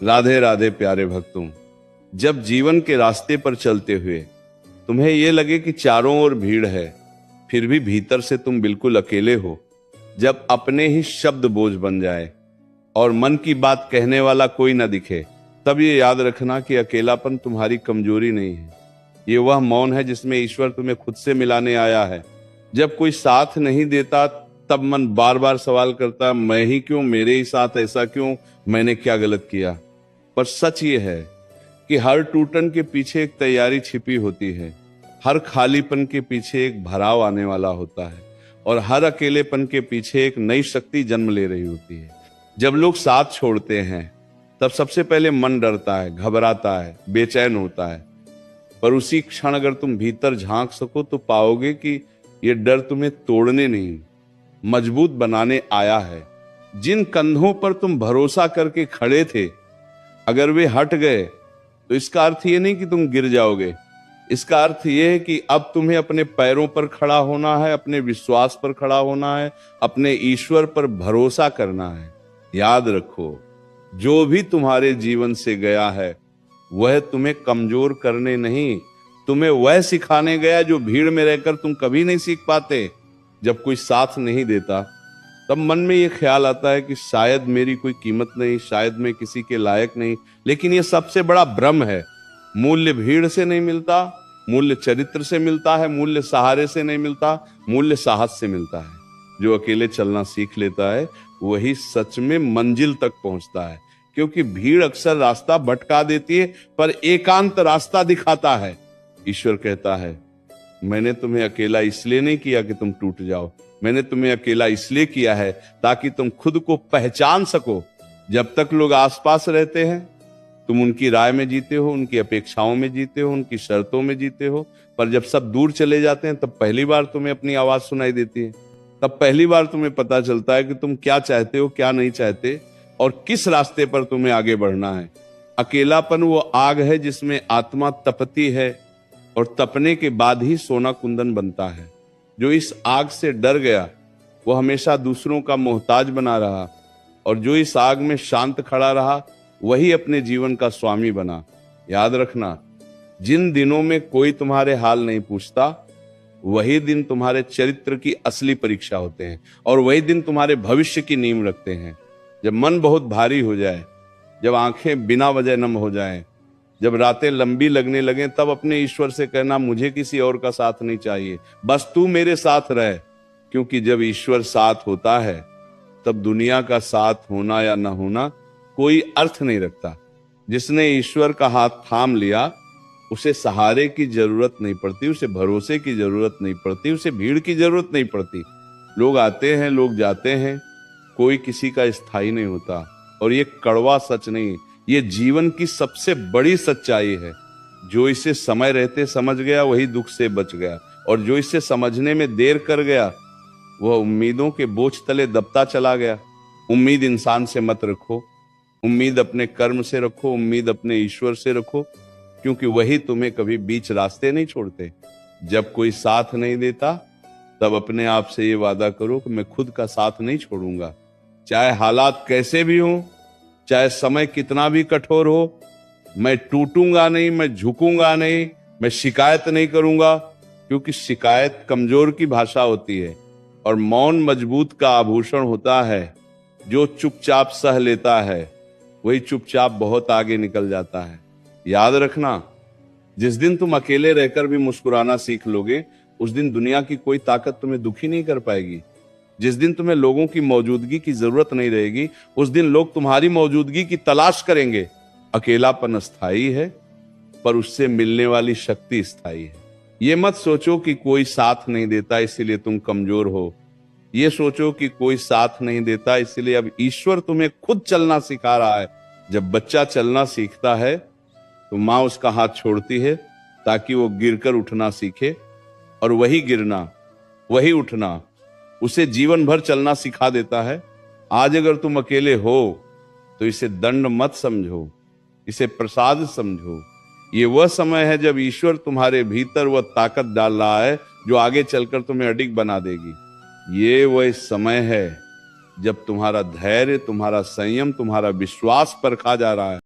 राधे राधे प्यारे भक्तों। जब जीवन के रास्ते पर चलते हुए तुम्हें यह लगे कि चारों ओर भीड़ है, फिर भी भीतर से तुम बिल्कुल अकेले हो, जब अपने ही शब्द बोझ बन जाए और मन की बात कहने वाला कोई ना दिखे, तब ये याद रखना कि अकेलापन तुम्हारी कमजोरी नहीं है। ये वह मौन है जिसमें ईश्वर तुम्हें खुद से मिलाने आया है। जब कोई साथ नहीं देता तब मन बार बार सवाल करता, मैं ही क्यों, मेरे ही साथ ऐसा क्यों, मैंने क्या गलत किया। पर सच ये है कि हर टूटन के पीछे एक तैयारी छिपी होती है, हर खालीपन के पीछे एक भराव आने वाला होता है और हर अकेलेपन के पीछे एक नई शक्ति जन्म ले रही होती है। जब लोग साथ छोड़ते हैं तब सबसे पहले मन डरता है, घबराता है, बेचैन होता है। पर उसी क्षण अगर तुम भीतर झांक सको तो पाओगे कि यह डर तुम्हें तोड़ने नहीं, मजबूत बनाने आया है। जिन कंधों पर तुम भरोसा करके खड़े थे, अगर वे हट गए तो इसका अर्थ ये नहीं कि तुम गिर जाओगे। इसका अर्थ ये है कि अब तुम्हें अपने पैरों पर खड़ा होना है, अपने विश्वास पर खड़ा होना है, अपने ईश्वर पर भरोसा करना है। याद रखो, जो भी तुम्हारे जीवन से गया है वह तुम्हें कमजोर करने नहीं, तुम्हें वह सिखाने गया जो भीड़ में रहकर तुम कभी नहीं सीख पाते। जब कोई साथ नहीं देता तब मन में यह ख्याल आता है कि शायद मेरी कोई कीमत नहीं, शायद मैं किसी के लायक नहीं। लेकिन यह सबसे बड़ा भ्रम है। मूल्य भीड़ से नहीं मिलता, मूल्य चरित्र से मिलता है, मूल्य सहारे से नहीं मिलता, मूल्य साहस से मिलता है। जो अकेले चलना सीख लेता है वही सच में मंजिल तक पहुंचता है, क्योंकि भीड़ अक्सर रास्ता भटका देती है पर एकांत रास्ता दिखाता है। ईश्वर कहता है, मैंने तुम्हें अकेला इसलिए नहीं किया कि तुम टूट जाओ, मैंने तुम्हें अकेला इसलिए किया है ताकि तुम खुद को पहचान सको। जब तक लोग आसपास रहते हैं तुम उनकी राय में जीते हो, उनकी अपेक्षाओं में जीते हो, उनकी शर्तों में जीते हो। पर जब सब दूर चले जाते हैं तब पहली बार तुम्हें अपनी आवाज सुनाई देती है, तब पहली बार तुम्हें पता चलता है कि तुम क्या चाहते हो, क्या नहीं चाहते और किस रास्ते पर तुम्हें आगे बढ़ना है। अकेलापन वो आग है जिसमें आत्मा तपती है और तपने के बाद ही सोना कुंदन बनता है। जो इस आग से डर गया वो हमेशा दूसरों का मोहताज बना रहा, और जो इस आग में शांत खड़ा रहा वही अपने जीवन का स्वामी बना। याद रखना, जिन दिनों में कोई तुम्हारे हाल नहीं पूछता वही दिन तुम्हारे चरित्र की असली परीक्षा होते हैं, और वही दिन तुम्हारे भविष्य की नींव रखते हैं। जब मन बहुत भारी हो जाए, जब आंखें बिना वजह नम हो जाएं, जब रातें लंबी लगने लगें, तब अपने ईश्वर से कहना, मुझे किसी और का साथ नहीं चाहिए, बस तू मेरे साथ रह। क्योंकि जब ईश्वर साथ होता है तब दुनिया का साथ होना या ना होना कोई अर्थ नहीं रखता। जिसने ईश्वर का हाथ थाम लिया उसे सहारे की जरूरत नहीं पड़ती, उसे भरोसे की जरूरत नहीं पड़ती, उसे भीड़ की जरूरत नहीं पड़ती। लोग आते हैं, लोग जाते हैं, कोई किसी का स्थायी नहीं होता। और ये कड़वा सच नहीं, ये जीवन की सबसे बड़ी सच्चाई है। जो इसे समय रहते समझ गया वही दुख से बच गया, और जो इसे समझने में देर कर गया वह उम्मीदों के बोझ तले दबता चला गया। उम्मीद इंसान से मत रखो, उम्मीद अपने कर्म से रखो, उम्मीद अपने ईश्वर से रखो, क्योंकि वही तुम्हें कभी बीच रास्ते नहीं छोड़ते। जब कोई साथ नहीं देता तब अपने आप से ये वादा करो कि मैं खुद का साथ नहीं छोड़ूंगा। चाहे हालात कैसे भी हों, चाहे समय कितना भी कठोर हो, मैं टूटूंगा नहीं, मैं झुकूंगा नहीं, मैं शिकायत नहीं करूंगा। क्योंकि शिकायत कमजोर की भाषा होती है और मौन मजबूत का आभूषण होता है। जो चुपचाप सह लेता है वही चुपचाप बहुत आगे निकल जाता है। याद रखना, जिस दिन तुम अकेले रहकर भी मुस्कुराना सीख लोगे उस दिन दुनिया की कोई ताकत तुम्हें दुखी नहीं कर पाएगी। जिस दिन तुम्हें लोगों की मौजूदगी की जरूरत नहीं रहेगी उस दिन लोग तुम्हारी मौजूदगी की तलाश करेंगे। अकेलापन अस्थाई है पर उससे मिलने वाली शक्ति स्थायी है। ये मत सोचो कि कोई साथ नहीं देता इसलिए तुम कमजोर हो, ये सोचो कि कोई साथ नहीं देता इसलिए अब ईश्वर तुम्हें खुद चलना सिखा रहा है। जब बच्चा चलना सीखता है तो माँ उसका हाथ छोड़ती है ताकि वो गिरकर उठना सीखे, और वही गिरना, वही उठना उसे जीवन भर चलना सिखा देता है। आज अगर तुम अकेले हो तो इसे दंड मत समझो, इसे प्रसाद समझो। ये वह समय है जब ईश्वर तुम्हारे भीतर वह ताकत डाल रहा है जो आगे चलकर तुम्हें अडिग बना देगी। ये वह समय है जब तुम्हारा धैर्य, तुम्हारा संयम, तुम्हारा विश्वास परखा जा रहा है।